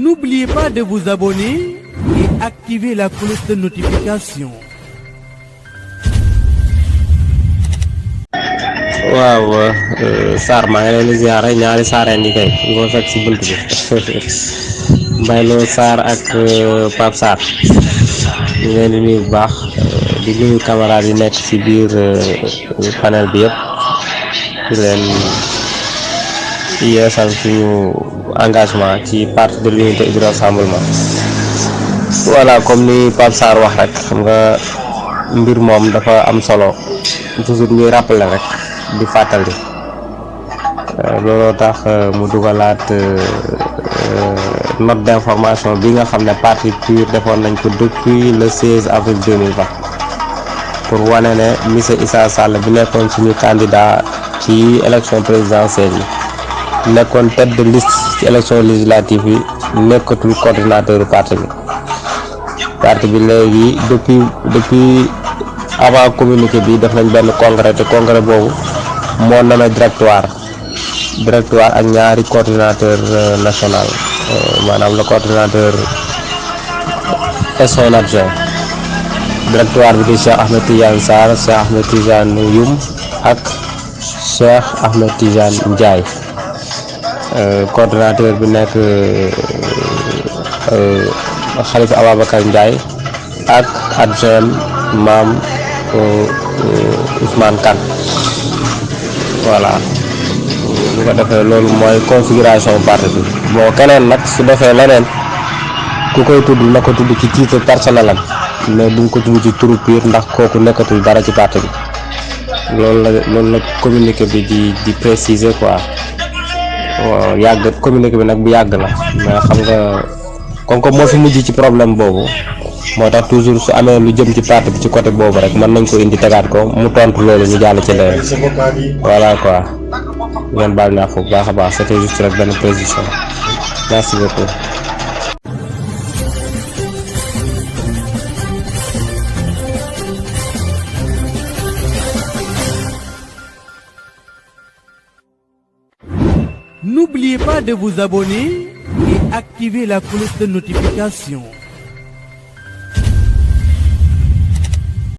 N'oubliez pas de vous abonner et activer la cloche de notification. waaw Sarr maa ngi leen di ziare ñaari saareen yi kay nga fekk si bunt bi Mbayloo Sarr ak Pape Sarr ñu leen di nuyu bu baax di nuyu camarades yi nekk si biir panel bi yëpp di leen yeesal suñu engagement ci parti de l'unité et du rassemblement. Voilà, comme ni Pape Sarr wax rek xam nga mbir moom dafa am solo toujours ñuy rappeler rek di fàttali looloo tax mu dugalaat note d'information bi nga xam ne parti PUR defoon nañ ko depuis le 16 avril 2020 pour wane ne monsieur Issa Sall bi nekkoon suñu candidat ci élection présidentielle yi nekkoon tête de liste ci élection législative yi nekkatul coordinateur parti bi léegi depuis avant communiqué bi def nañ benn congrès te congrès boobu moo nommé directoire ak ñaari coordinateur national maanaam le coordinateur et son adjoint. Directoire bi di Cheikh Ahmed Tidiane Sarr, Cheikh Ahmed Tidiane Youm ak Cheikh Ahmed Tidiane Ndiaye. Coordinateur bi nekk Khalifa Ababacar Ndiaye ak adjoint Mam Ousmane Kane. Voilà, bu ko defee loolu mooy configuration parti bi. Bon, keneen nag su defee leneen ku koy tudd na ko tudd ci titre personnel am mais duñ ko tudd ci turu PUR ndax kooku nekkatul dara ci parti bi. loolu la communiqué bi di préciser quoi. waaw yàgg communiqué bi nag bu yàgg la mais xam nga comme que moo fi mujj ci problème boobu moo tax toujours su amee lu jëm ci parti bi ci côté boobu rek mën nañ ko indi tegaat ko mu tontu loolu ñu jàll ci leen. Voilà quoi, ngeen baal naa foofu baax a baax, c'était juste rek benn précision. Merci beaucoup. N'oubliez pas de vous abonner et activer la cloche de notification.